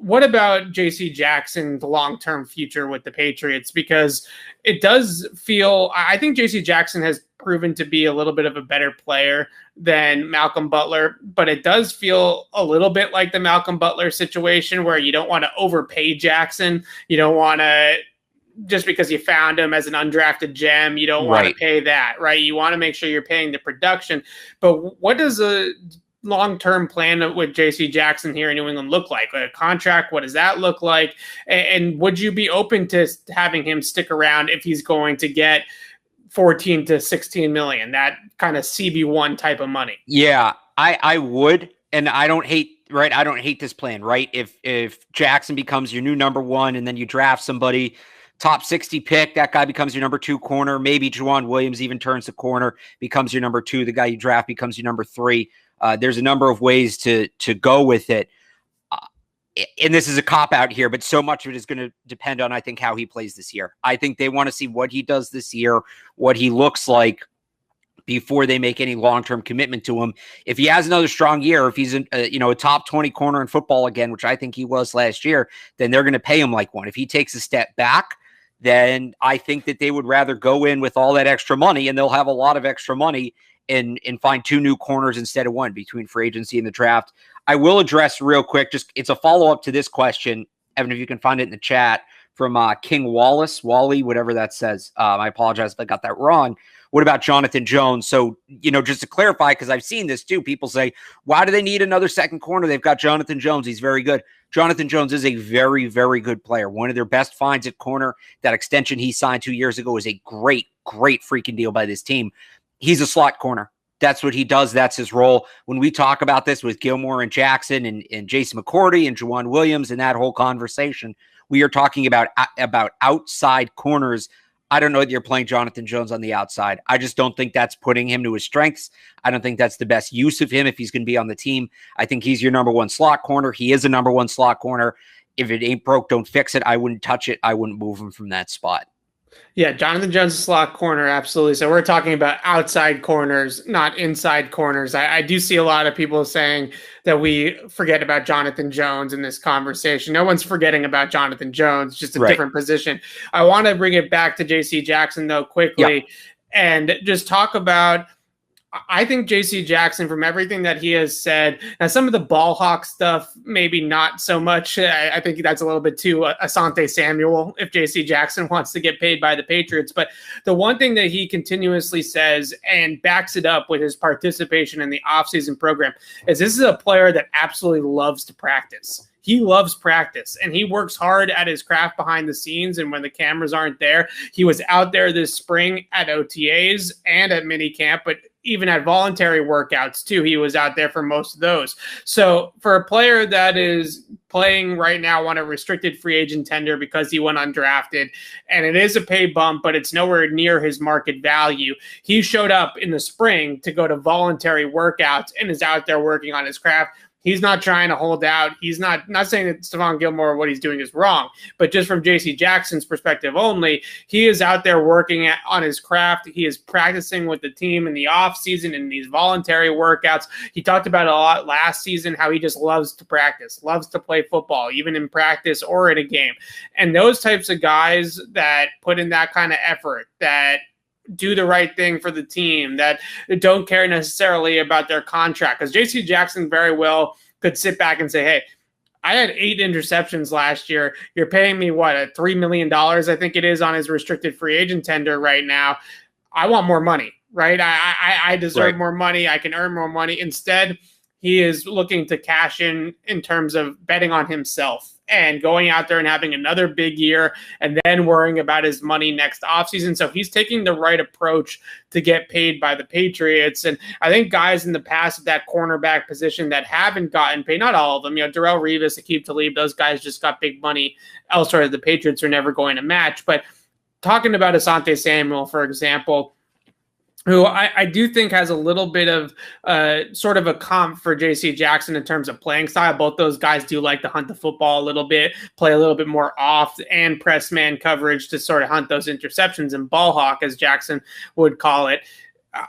what about J.C. Jackson's long-term future with the Patriots? Because it does feel, I think J.C. Jackson has proven to be a little bit of a better player than Malcolm Butler, but it does feel a little bit like the Malcolm Butler situation where you don't want to overpay Jackson. You don't want to, just because you found him as an undrafted gem, you don't want to pay that, right? You want to make sure you're paying the production. But what does a long-term plan with J.C. Jackson here in New England look like? A contract, what does that look like? And would you be open to having him stick around if he's going to get 14 to 16 million, that kind of CB1 type of money? Yeah, I would. And I don't hate this plan, right? If Jackson becomes your new number one and then you draft somebody, top 60 pick, that guy becomes your number 2 corner. Maybe Juwan Williams even turns the corner, becomes your number 2. The guy you draft becomes your number 3. There's a number of ways to go with it. And this is a cop-out here, but so much of it is going to depend on, I think, how he plays this year. I think they want to see what he does this year, what he looks like, before they make any long-term commitment to him. If he has another strong year, if he's a top 20 corner in football again, which I think he was last year, then they're going to pay him like one. If he takes a step back, then I think that they would rather go in with all that extra money, and they'll have a lot of extra money, and find 2 new corners instead of 1 between free agency and the draft. I will address real quick, it's a follow-up to this question, Evan, if you can find it in the chat, from King Wally, whatever that says. I apologize if I got that wrong. What about Jonathan Jones? So, just to clarify, because I've seen this too, people say, why do they need another second corner? They've got Jonathan Jones. He's very good. Jonathan Jones is a very, very good player. One of their best finds at corner. That extension he signed 2 years ago is a great, great freaking deal by this team. He's a slot corner. That's what he does. That's his role. When we talk about this with Gilmore and Jackson and Jason McCourty and Juwan Williams and that whole conversation, we are talking about outside corners. I don't know that you're playing Jonathan Jones on the outside. I just don't think that's putting him to his strengths. I don't think that's the best use of him if he's going to be on the team. I think he's your number 1 slot corner. He is a number 1 slot corner. If it ain't broke, don't fix it. I wouldn't touch it. I wouldn't move him from that spot. Yeah, Jonathan Jones is slot corner, absolutely. So we're talking about outside corners, not inside corners. I do see a lot of people saying that we forget about Jonathan Jones in this conversation. No one's forgetting about Jonathan Jones, just a different position. I want to bring it back to J.C. Jackson, though, quickly, and just talk about, I think J.C. Jackson, from everything that he has said, now some of the ball hawk stuff, maybe not so much. I think that's a little bit too Asante Samuel if J.C. Jackson wants to get paid by the Patriots. But the one thing that he continuously says and backs it up with his participation in the offseason program is this is a player that absolutely loves to practice. He loves practice, and he works hard at his craft behind the scenes. And when the cameras aren't there, he was out there this spring at OTAs and at minicamp, but even at voluntary workouts too. He was out there for most of those. So for a player that is playing right now on a restricted free agent tender because he went undrafted, and it is a pay bump, but it's nowhere near his market value. He showed up in the spring to go to voluntary workouts and is out there working on his craft. He's not trying to hold out. He's not saying that Stephon Gilmore, what he's doing is wrong, but just from J.C. Jackson's perspective only, he is out there working on his craft. He is practicing with the team in the offseason in these voluntary workouts. He talked about it a lot last season, how he just loves to practice, loves to play football, even in practice or in a game. And those types of guys that put in that kind of effort, that do the right thing for the team, that don't care necessarily about their contract. Because J.C. Jackson very well could sit back and say, hey, I had 8 interceptions last year. You're paying me, what, $3 million, I think it is, on his restricted free agent tender right now. I want more money, right? I deserve more money. I can earn more money. Instead, he is looking to cash in terms of betting on himself and going out there and having another big year and then worrying about his money next offseason. So he's taking the right approach to get paid by the Patriots. And I think guys in the past at that cornerback position that haven't gotten paid, not all of them, Darrelle Revis, Aqib Talib, those guys just got big money elsewhere that the Patriots are never going to match. But talking about Asante Samuel, for example, who I do think has a little bit of sort of a comp for J.C. Jackson in terms of playing style. Both those guys do like to hunt the football a little bit, play a little bit more off and press man coverage to sort of hunt those interceptions and ball hawk, as Jackson would call it.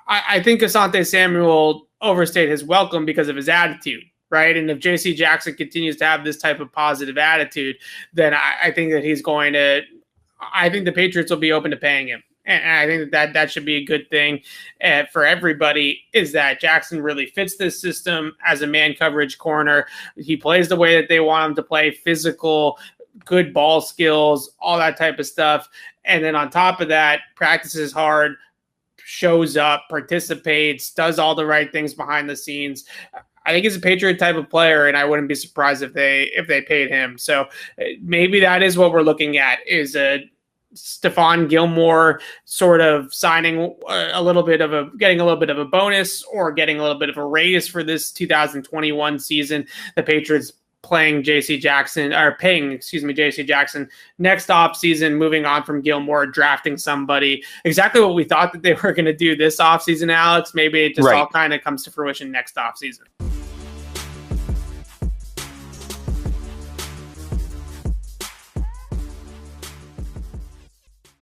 I think Asante Samuel overstayed his welcome because of his attitude, right? And if JC Jackson continues to have this type of positive attitude, then I think that I think the Patriots will be open to paying him. And I think that should be a good thing for everybody, is that Jackson really fits this system as a man coverage corner. He plays the way that they want him to play, physical, good ball skills, all that type of stuff. And then on top of that, practices hard, shows up, participates, does all the right things behind the scenes. I think he's a Patriot type of player, and I wouldn't be surprised if they paid him. So maybe that is what we're looking at, is a Stephon Gilmore sort of signing getting a little bit of a bonus or getting a little bit of a raise for this 2021 season. The Patriots paying JC Jackson next offseason, moving on from Gilmore, drafting somebody. Exactly what we thought that they were going to do this offseason, Alex. Maybe it just all kind of comes to fruition next offseason.